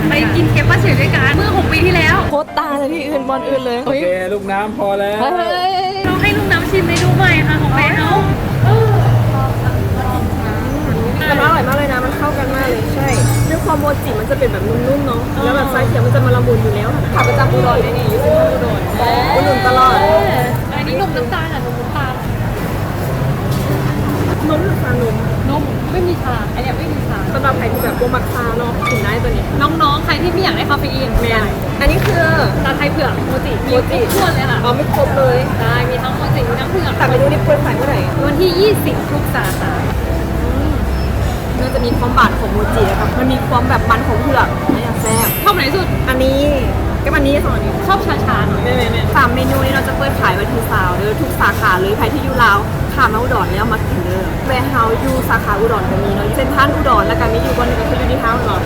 ไปกินเก็บป้าเฉยด้วยกันเมื่อ6 ปีที่แล้ว โคตรตาเลยที่อื่นบอลอื่นเลย โอเคลูกน้ำพอแล้ว เฮ้ย เราให้ลูกน้ำชิมเมนูใหม่ค่ะของแม่เขา แต่มันอร่อยมากเลยนะมันเข้ากันมากเลยใช่ด้วยความโมจิมันจะเป็นแบบนุ่มๆเนาะแล้วแบบไส้เขียวมันจะมาละมุนอยู่แล้วขาประจำอุดรเลยนี่อยู่ที่อุดรอุดรตลอด อันนี้นมน้ำตาลค่ะนมน้ำตาล นมหรือชานม นมไม่มีชาอันเนี้ยไม่มีชา สำหรับใครที่แบบโบมักชาเนาะกินได้ตัวนี้ น้องๆใครที่ไม่อยากได้คาเฟอีน แมนอันนี้คือ ชาไทยเผือกโมจิมีทุกขวดเลยค่ะ อ๋อไม่ครบเลย ใช่มีทั้งโมจิมีทั้งเผือก แต่เมนูนี้เปิดขายเมื่อไหร่ วันที่ 20 ทุกสาขา มันจะมีความบานของโมจินะครับมันมีความแบบมันของเผือกนี่แซ่บ ชอบไหนสุด อันนี้กับอันนี้สองอันนี้ ชอบชาๆหน่อย สามเมนูนี้เราจะเปิดขายวันที่3เด้อทุกสาขาเลยใครที่อยู่ลาวขามาอุดรแล้วมากินเด้อแวร์เฮาส์อยู่สาขาอุดรก็มีเนาะเซ็นทรัลอุดรแล้วก็มีอยู่บนนึงก็คืออยู่ที่เฮาส์เนาะ